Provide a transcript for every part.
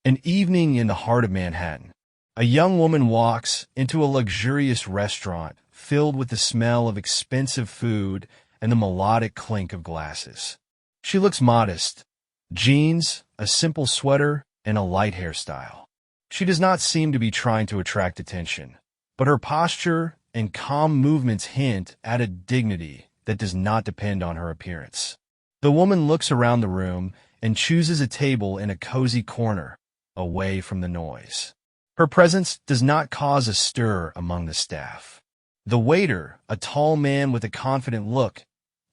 An evening in the heart of Manhattan. A young woman walks into a luxurious restaurant filled with the smell of expensive food and the melodic clink of glasses. She looks modest. Jeans, a simple sweater, and a light hairstyle. She does not seem to be trying to attract attention, but her posture and calm movements hint at a dignity that does not depend on her appearance. The woman looks around the room and chooses a table in a cozy corner, away from the noise. Her presence does not cause a stir among the staff. The waiter, a tall man with a confident look,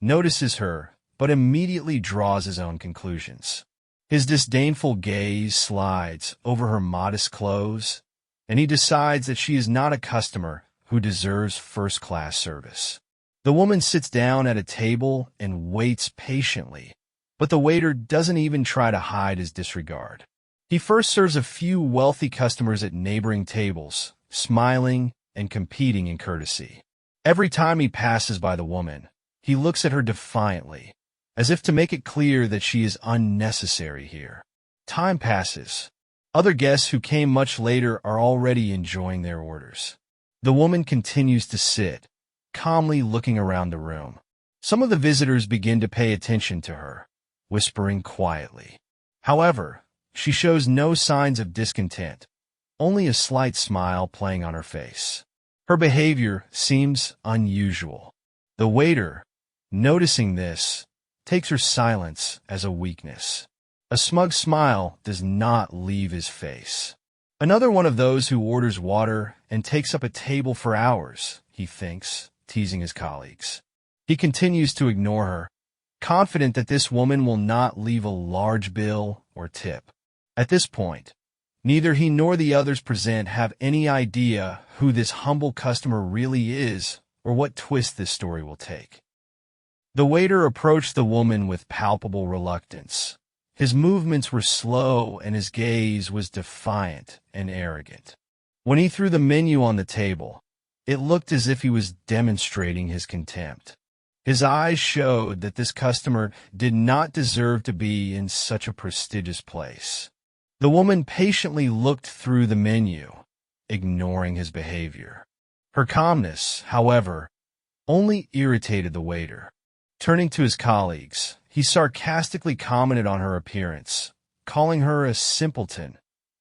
notices her but immediately draws his own conclusions. His disdainful gaze slides over her modest clothes, and he decides that she is not a customer who deserves first-class service. The woman sits down at a table and waits patiently, but the waiter doesn't even try to hide his disregard. He first serves a few wealthy customers at neighboring tables, smiling and competing in courtesy. Every time he passes by the woman, he looks at her defiantly, as if to make it clear that she is unnecessary here. Time passes. Other guests who came much later are already enjoying their orders. The woman continues to sit, calmly looking around the room. Some of the visitors begin to pay attention to her, whispering quietly. However, she shows no signs of discontent, only a slight smile playing on her face. Her behavior seems unusual. The waiter, noticing this, takes her silence as a weakness. A smug smile does not leave his face. Another one of those who orders water and takes up a table for hours, he thinks, teasing his colleagues. He continues to ignore her, confident that this woman will not leave a large bill or tip. At this point, neither he nor the others present have any idea who this humble customer really is or what twist this story will take. The waiter approached the woman with palpable reluctance. His movements were slow and his gaze was defiant and arrogant. When he threw the menu on the table, it looked as if he was demonstrating his contempt. His eyes showed that this customer did not deserve to be in such a prestigious place. The woman patiently looked through the menu, ignoring his behavior. Her calmness, however, only irritated the waiter. Turning to his colleagues, he sarcastically commented on her appearance, calling her a simpleton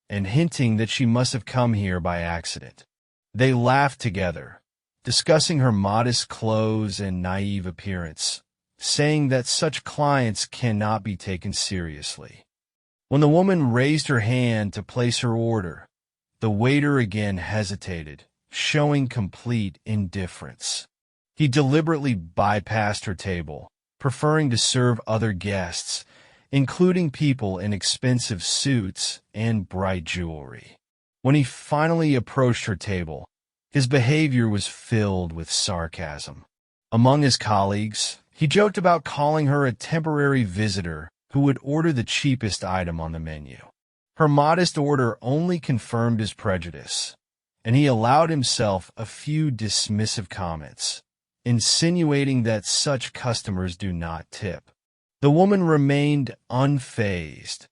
and hinting that she must have come here by accident. They laughed together, discussing her modest clothes and naive appearance, saying that such clients cannot be taken seriously. When the woman raised her hand to place her order, the waiter again hesitated, showing complete indifference. He deliberately bypassed her table, preferring to serve other guests, including people in expensive suits and bright jewelry. When he finally approached her table, his behavior was filled with sarcasm. Among his colleagues, he joked about calling her a temporary visitor who would order the cheapest item on the menu. Her modest order only confirmed his prejudice, and he allowed himself a few dismissive comments, insinuating that such customers do not tip. The woman remained unfazed,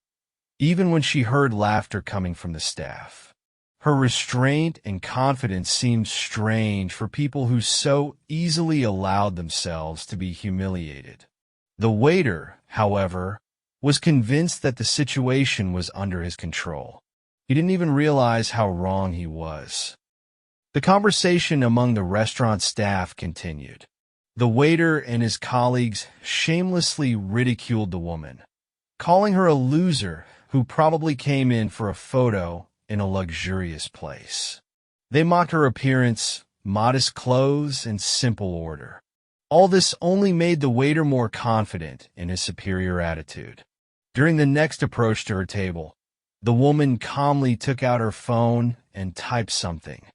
even when she heard laughter coming from the staff. Her restraint and confidence seemed strange for people who so easily allowed themselves to be humiliated. The waiter, however, was convinced that the situation was under his control. He didn't even realize how wrong he was. The conversation among the restaurant staff continued. The waiter and his colleagues shamelessly ridiculed the woman, calling her a loser who probably came in for a photo in a luxurious place. They mocked her appearance, modest clothes, and simple order. All this only made the waiter more confident in his superior attitude. During the next approach to her table, the woman calmly took out her phone and typed something.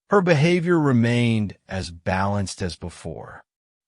Her behavior remained as balanced as before.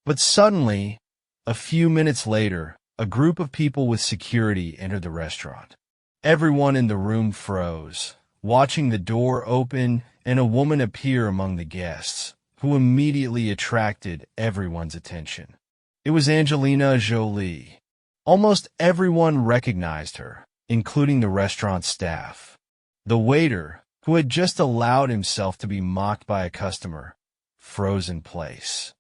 But suddenly, a few minutes later, a group of people with security entered the restaurant. Everyone in the room froze, watching the door open and a woman appear among the guests, who immediately attracted everyone's attention. It was Angelina Jolie. Almost everyone recognized her, including the restaurant staff. The waiter, who had just allowed himself to be mocked by a customer, froze in place.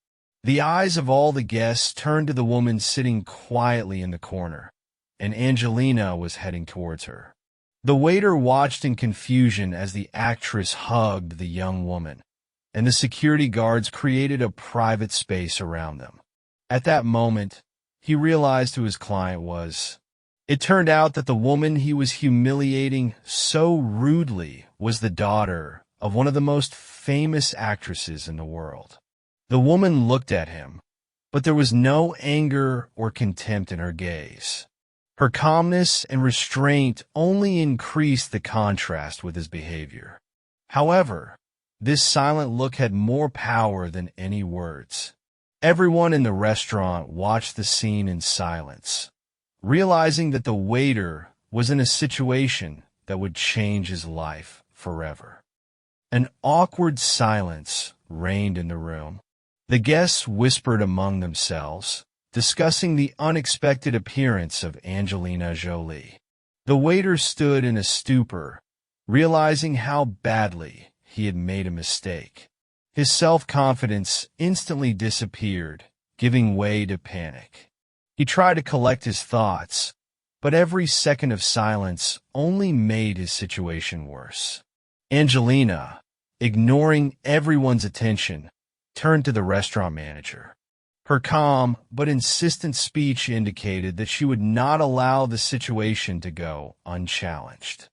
The eyes of all the guests turned to the woman sitting quietly in the corner, and Angelina was heading towards her. The waiter watched in confusion as the actress hugged the young woman, and the security guards created a private space around them. At that moment, he realized who his client was. It turned out that the woman he was humiliating so rudely was the daughter of one of the most famous actresses in the world. The woman looked at him, but there was no anger or contempt in her gaze. Her calmness and restraint only increased the contrast with his behavior. However, this silent look had more power than any words. Everyone in the restaurant watched the scene in silence, realizing that the waiter was in a situation that would change his life forever. An awkward silence reigned in the room. The guests whispered among themselves, discussing the unexpected appearance of Angelina Jolie. The waiter stood in a stupor, realizing how badly he had made a mistake. His self-confidence instantly disappeared, giving way to panic. He tried to collect his thoughts, but every second of silence only made his situation worse. Angelina, ignoring everyone's attention, turned to the restaurant manager. Her calm but insistent speech indicated that she would not allow the situation to go unchallenged.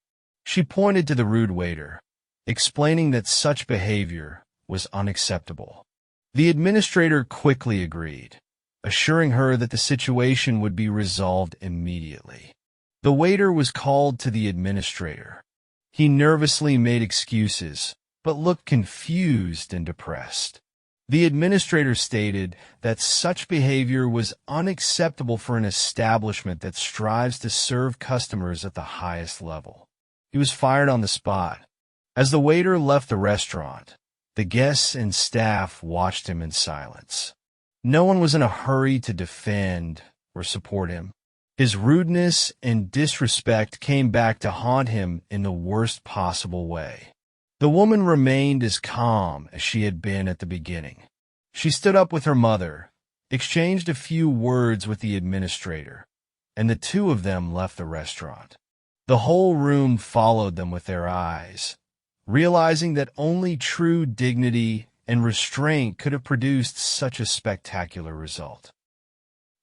She pointed to the rude waiter, explaining that such behavior was unacceptable. The administrator quickly agreed, assuring her that the situation would be resolved immediately. The waiter was called to the administrator. He nervously made excuses, but looked confused and depressed. The administrator stated that such behavior was unacceptable for an establishment that strives to serve customers at the highest level. He was fired on the spot. As the waiter left the restaurant, the guests and staff watched him in silence. No one was in a hurry to defend or support him. His rudeness and disrespect came back to haunt him in the worst possible way. The woman remained as calm as she had been at the beginning. She stood up with her mother, exchanged a few words with the administrator, and the two of them left the restaurant. The whole room followed them with their eyes, realizing that only true dignity and restraint could have produced such a spectacular result.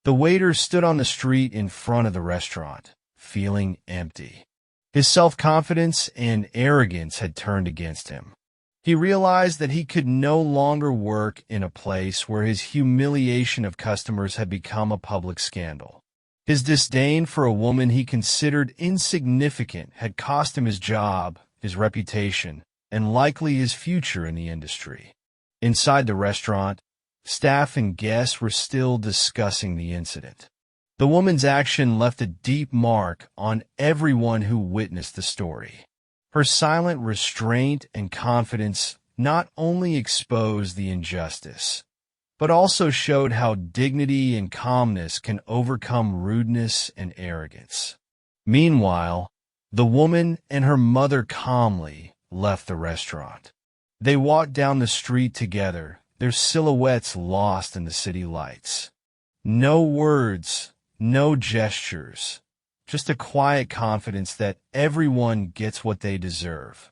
The waiter stood on the street in front of the restaurant, feeling empty. His self-confidence and arrogance had turned against him. He realized that he could no longer work in a place where his humiliation of customers had become a public scandal. His disdain for a woman he considered insignificant had cost him his job, his reputation, and likely his future in the industry. Inside the restaurant, staff and guests were still discussing the incident. The woman's action left a deep mark on everyone who witnessed the story. Her silent restraint and confidence not only exposed the injustice, but also showed how dignity and calmness can overcome rudeness and arrogance. Meanwhile, the woman and her mother calmly left the restaurant. They walked down the street together, their silhouettes lost in the city lights. No words, no gestures, just a quiet confidence that everyone gets what they deserve.